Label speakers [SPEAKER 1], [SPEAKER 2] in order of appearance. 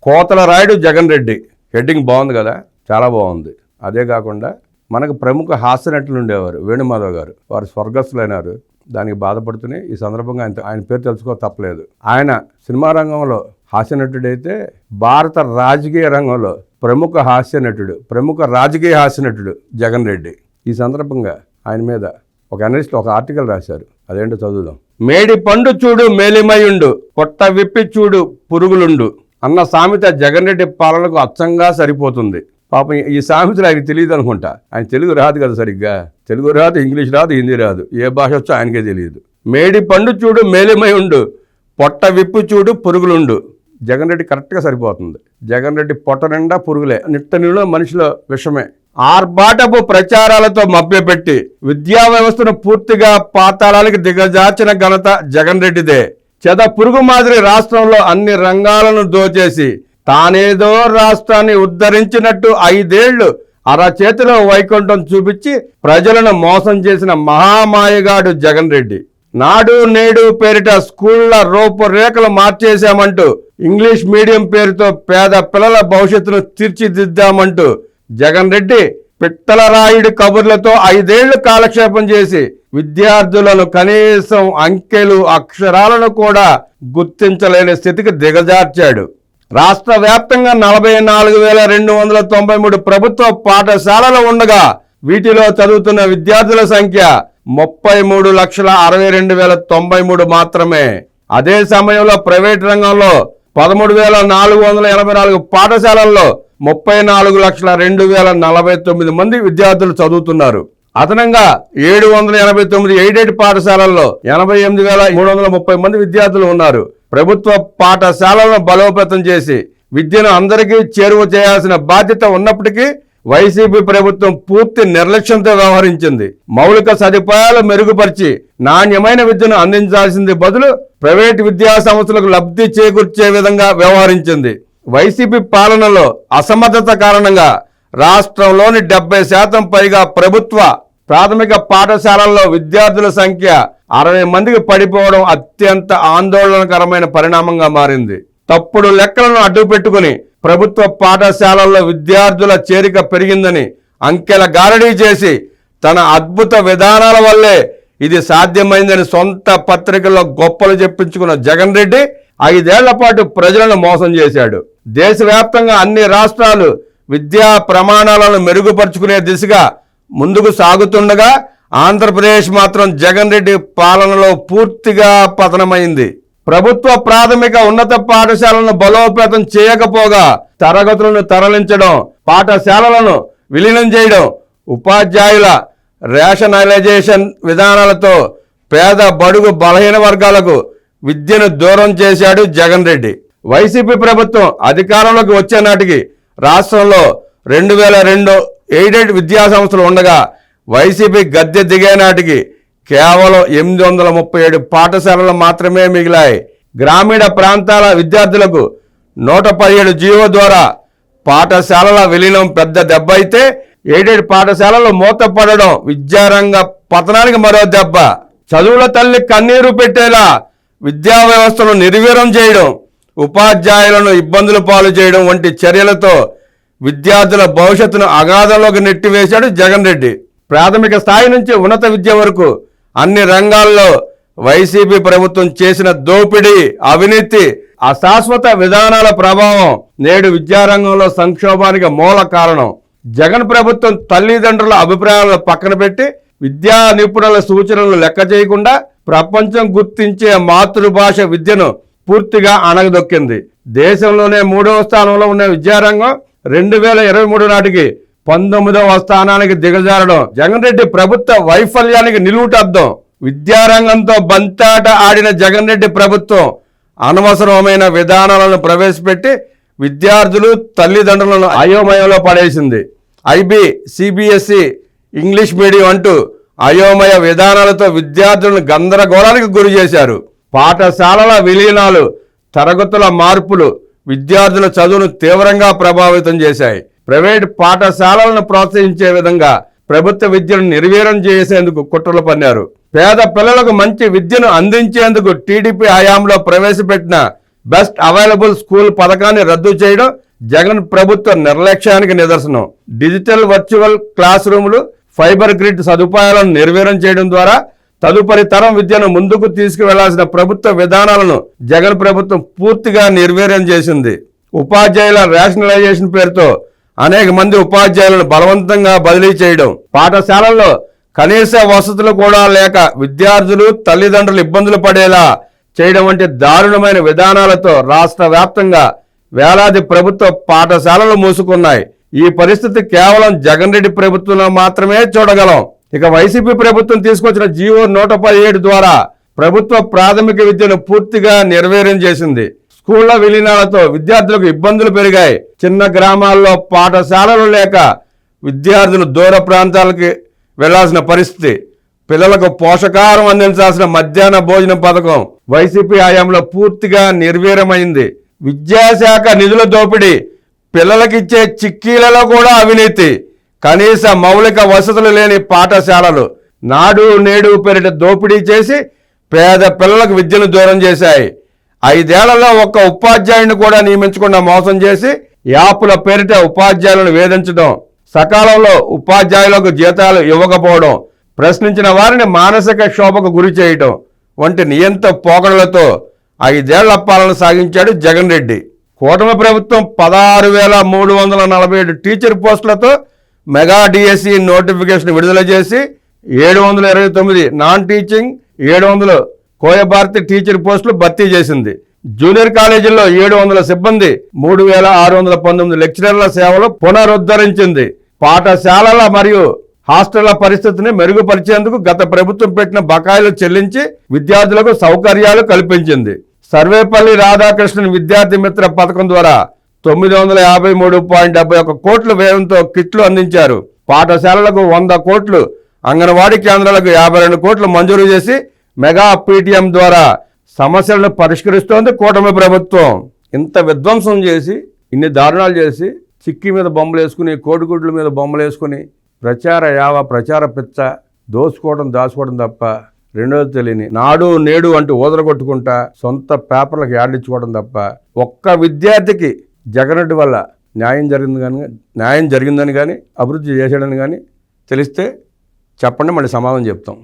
[SPEAKER 1] కోతల రాయుడు జగన్ రెడ్డి. హెడ్డింగ్ బాగుంది కదా, చాలా బాగుంది. అదే కాకుండా మనకు ప్రముఖ హాస్య నటులు ఉండేవారు వేణుమాధవ్ గారు, వారు స్వర్గస్థులైనారు. దానికి బాధపడుతూనే ఈ సందర్భంగా ఆయన పేరు తెలుసుకో తప్పలేదు. ఆయన సినిమా రంగంలో హాస్య నటుడైతే భారత రాజకీయ రంగంలో ప్రముఖ హాస్య నటుడు, ప్రముఖ రాజకీయ హాస్య నటుడు జగన్ రెడ్డి. ఈ సందర్భంగా ఆయన మీద ఒక అనలిస్ట్ ఒక ఆర్టికల్ రాశారు. అదేంటో చదువుదాం. మేడి పండు చూడు మేలిమయుండు, పొట్ట విప్పి చూడు పురుగులుండు అన్న సామెత జగన్ రెడ్డి పాలనకు అచ్చంగా సరిపోతుంది. పాపం ఈ సామెతలు ఆయనకి తెలియదు అనుకుంటా. ఆయన తెలుగు రాదు కదా సరిగ్గా, తెలుగు రాదు, ఇంగ్లీష్ రాదు, హిందీ రాదు, ఏ భాష వచ్చో ఆయనకే తెలియదు. మేడి పండు చూడు మేలిమయుండు, పొట్ట విప్పు చూడు పురుగులుండు. జగన్ రెడ్డి కరెక్ట్గా సరిపోతుంది. జగన్ రెడ్డి పొట్ట నిండా పురుగులే, నిట్టనిలో మనిషిలో విషమే. ఆర్భాటపు ప్రచారాలతో మభ్యపెట్టి విద్యా వ్యవస్థను పూర్తిగా పాతాళానికి దిగజార్చిన ఘనత జగన్ రెడ్డిదే. చెద పురుగు మాదిరి రాష్ట్రంలో అన్ని రంగాలను దోచేసి తానేదో రాష్ట్రాన్ని ఉద్ధరించినట్టు 5 ఏళ్లు అరచేతిలో వైకుంఠం చూపించి ప్రజలను మోసం చేసిన మహామాయగాడు జగన్ రెడ్డి. నాడు నేడు పేరిట స్కూళ్ల రూపురేఖలు మార్చేశామంటూ, ఇంగ్లీష్ మీడియం పేరుతో పేద పిల్లల భవిష్యత్తును తీర్చిదిద్దామంటూ జగన్ రెడ్డి పిట్టలరాయుడి కబుర్లతో 5 ఏళ్లు కాలక్షేపం చేసి విద్యార్థులను కనీసం అంకెలు అక్షరాలను కూడా గుర్తించలేని స్థితికి దిగజార్చాడు. రాష్ట్ర వ్యాప్తంగా 44,293 ప్రభుత్వ పాఠశాలలు ఉండగా వీటిలో చదువుతున్న విద్యార్థుల సంఖ్య 33,62,093 మాత్రమే. అదే సమయంలో ప్రైవేట్ రంగంలో 13,484 పాఠశాలల్లో 34,02,049 మంది విద్యార్థులు చదువుతున్నారు. అదనంగా 789 ఎయిడెడ్ పాఠశాలల్లో 88,330 మంది విద్యార్థులు ఉన్నారు. ప్రభుత్వ పాఠశాలలను బలోపేతం చేసి విద్యను అందరికీ చేరువ చేయాల్సిన బాధ్యత ఉన్నప్పటికీ వైసీపీ ప్రభుత్వం పూర్తి నిర్లక్ష్యంతో వ్యవహరించింది. మౌలిక సదుపాయాలు మెరుగుపరిచి నాణ్యమైన విద్యను అందించాల్సింది బదులు ప్రైవేటు విద్యా సంస్థలకు లబ్ధి చేకూర్చే విధంగా వ్యవహరించింది. వైసీపీ పాలనలో అసమర్థత కారణంగా రాష్ట్రంలోని 70% పైగా ప్రభుత్వ ప్రాథమిక పాఠశాలల్లో విద్యార్థుల సంఖ్య 60 మందికి పడిపోవడం అత్యంత ఆందోళనకరమైన పరిణామంగా మారింది. తప్పుడు లెక్కలను అడ్డుపెట్టుకుని ప్రభుత్వ పాఠశాలల్లో విద్యార్థుల చేరిక పెరిగిందని అంకెల గారడీ చేసి తన అద్భుత విధానాల వల్లే ఇది సాధ్యమైందని సొంత పత్రికల్లో గొప్పలు చెప్పించుకున్న జగన్ రెడ్డి 5 ఏళ్ల పాటు ప్రజలను మోసం చేశాడు. దేశవ్యాప్తంగా అన్ని రాష్ట్రాలు విద్యా ప్రమాణాలను మెరుగుపరుచుకునే దిశగా ముందుకు సాగుతుండగా ఆంధ్రప్రదేశ్ మాత్రం జగన్ రెడ్డి పాలనలో పూర్తిగా పతనమైంది. ప్రభుత్వ ప్రాథమిక ఉన్నత పాఠశాలను బలోపేతం చేయకపోగా తరగతులను తరలించడం, పాఠశాలలను విలీనం చేయడం, ఉపాధ్యాయుల రేషనలైజేషన్ విధానాలతో పేద బడుగు బలహీన వర్గాలకు విద్యను దూరం చేశాడు జగన్ రెడ్డి. వైసీపీ ప్రభుత్వం అధికారంలోకి వచ్చే నాటికి రాష్ట్రంలో 2002 ఎయిడెడ్ విద్యా సంస్థలు ఉండగా వైసీపీ గద్దె దిగే నాటికి కేవలం 837 పాఠశాలలు మాత్రమే మిగిలాయి. గ్రామీణ ప్రాంతాల విద్యార్థులకు 117 జీవో ద్వారా పాఠశాలల విలీనం పెద్ద దెబ్బ అయితే, ఎయిడెడ్ పాఠశాలలు మూతపడడం విద్యారంగ పతనానికి మరో దెబ్బ. చదువుల తల్లి కన్నీరు పెట్టేలా విద్యా వ్యవస్థను నిర్వీర్యం చేయడం, ఉపాధ్యాయులను ఇబ్బందుల పాలు చేయడం వంటి చర్యలతో విద్యార్థుల భవిష్యత్తును అగాధంలోకి నెట్టివేశాడు జగన్ రెడ్డి. ప్రాథమిక స్థాయి నుంచి ఉన్నత విద్య వరకు అన్ని రంగాల్లో వైసీపీ ప్రభుత్వం చేసిన దోపిడీ, అవినీతి, అశాశ్వత విధానాల ప్రభావం నేడు విద్యారంగంలో సంక్షోభానికి మూల కారణం. జగన్ ప్రభుత్వం తల్లిదండ్రుల అభిప్రాయాలను పక్కన పెట్టి విద్యా నిపుణుల సూచనలు లెక్క చేయకుండా ప్రపంచం గుర్తించే మాతృభాష విద్యను పూర్తిగా అణగదొక్కింది. దేశంలోనే 3వ స్థానంలో ఉన్న విద్యారంగం 2023 నాటికి 19వ స్థానానికి దిగజారడం జగన్ రెడ్డి ప్రభుత్వ వైఫల్యానికి నిలువుటద్దం. విద్యారంగంతో బంతాట ఆడిన జగన్ రెడ్డి ప్రభుత్వం అనవసరమైన విధానాలను ప్రవేశపెట్టి విద్యార్థులు, తల్లిదండ్రులను అయోమయంలో పడేసింది. ఐబీ, సిబిఎస్ఈ, ఇంగ్లీష్ మీడియం అంటూ అయోమయ విధానాలతో విద్యార్థులను గందరగోళానికి గురి చేశారు. పాఠశాలల విలీనాలు, తరగతుల మార్పులు విద్యార్థుల చదువును తీవ్రంగా ప్రభావితం చేశాయి. ప్రైవేటు పాఠశాలలను ప్రోత్సహించే విధంగా ప్రభుత్వ విద్యను నిర్వీర్యం చేసేందుకు కుట్రలు పన్నారు. పేద పిల్లలకు మంచి విద్యను అందించేందుకు టీడీపీ హయాంలో ప్రవేశపెట్టిన బెస్ట్ అవైలబుల్ స్కూల్ పథకాన్ని రద్దు చేయడం జగన్ ప్రభుత్వ నిర్లక్ష్యానికి నిదర్శనం. డిజిటల్ వర్చువల్ క్లాస్ రూములు, ఫైబర్ గ్రిడ్ సదుపాయాలను నిర్వీర్యం చేయడం ద్వారా తదుపరి తరం విద్యను ముందుకు తీసుకువెళ్లాల్సిన ప్రభుత్వ విధానాలను జగన్ ప్రభుత్వం పూర్తిగా నిర్వీర్యం చేసింది. ఉపాధ్యాయుల రేషనలైజేషన్ పేరుతో అనేక మంది ఉపాధ్యాయులను బలవంతంగా బదిలీ చేయడం, పాఠశాలల్లో కనీస వసతులు కూడా లేక విద్యార్థులు తల్లిదండ్రులు ఇబ్బందులు పడేలా చేయడం వంటి దారుణమైన విధానాలతో రాష్ట్ర వ్యాప్తంగా వేలాది ప్రభుత్వ పాఠశాలలు మూసుకున్నాయి. ఈ పరిస్థితి కేవలం జగన్ రెడ్డి ప్రభుత్వంలో మాత్రమే చూడగలం. ఇక వైసీపీ ప్రభుత్వం తీసుకొచ్చిన జీవో 117 ద్వారా ప్రభుత్వ ప్రాథమిక విద్యను పూర్తిగా నిర్వీర్యం చేసింది. స్కూళ్ల విలీనాలతో విద్యార్థులకు ఇబ్బందులు పెరిగాయి. చిన్న గ్రామాల్లో పాఠశాలలు లేక విద్యార్థులు దూర ప్రాంతాలకి వెళ్లాల్సిన పరిస్థితి. పిల్లలకు పోషకాహారం అందించాల్సిన మధ్యాహ్న భోజన పథకం వైసీపీ హయాంలో పూర్తిగా నిర్వీర్యమైంది. విద్యాశాఖ నిధుల దోపిడీ, పిల్లలకిచ్చే చిక్కీలలో కూడా అవినీతి, కనీస మౌలిక వసతులు లేని పాఠశాలలు, నాడు నేడు పేరిట దోపిడీ చేసి పేద పిల్లలకు విద్యను దూరం చేశాయి. 5 ఏళ్లలో ఒక్క ఉపాధ్యాయుడిని కూడా నియమించకుండా మోసం చేసి యాపుల పేరిట ఉపాధ్యాయులను వేధించడం, సకాలంలో ఉపాధ్యాయులకు జీతాలు ఇవ్వకపోవడం, ప్రశ్నించిన వారిని మానసిక క్షోభకు గురి చేయడం వంటి నియంత పోకడలతో 5 ఏళ్ల పాలన సాగించాడు జగన్ రెడ్డి. కూటమి ప్రభుత్వం 16,347 టీచర్ పోస్టులతో మెగా డిఎస్సి నోటిఫికేషన్ విడుదల చేసి 729 నాన్ టీచింగ్, 700 కోయభారతి టీచర్ పోస్టులు భర్తీ చేసింది. జూనియర్ కాలేజీల్లో 700 సిబ్బంది, 3,619 లెక్చరర్ల సేవలు పునరుద్ధరించింది. పాఠశాలల మరియు హాస్టళ్ల పరిస్థితిని మెరుగుపరిచేందుకు గత ప్రభుత్వం పెట్టిన బకాయిలు చెల్లించి విద్యార్థులకు సౌకర్యాలు కల్పించింది. సర్వేపల్లి రాధాకృష్ణన్ విద్యార్థి మిత్ర పథకం ద్వారా 953.71 కోట్ల వ్యయంతో కిట్లు అందించారు. పాఠశాలలకు 100 కోట్లు, అంగన్వాడీ కేంద్రాలకు 52 కోట్లు మంజూరు చేసి మెగా పీటీఎం ద్వారా సమస్యలను పరిష్కరిస్తోంది కూటమి ప్రభుత్వం. ఇంత విధ్వంసం చేసి, ఇన్ని దారుణాలు చేసి, చిక్కి మీద బొమ్మలు వేసుకుని, కోడిగుడ్ల మీద బొమ్మలు వేసుకుని ప్రచార పిచ్చ, దోసుకోవడం దాచుకోవడం తప్ప రెండోది తెలియని, నాడు నేడు అంటూ ఊదరగొట్టుకుంటా సొంత పేపర్లకు యాడ్లు ఇచ్చుకోవడం తప్ప ఒక్క విద్యార్థికి జగన్ రెడ్డి వల్ల న్యాయం జరిగిందని కానీ అభివృద్ధి చేశాడని కానీ తెలిస్తే చెప్పండి, మళ్ళీ సమాధానం చెప్తాం.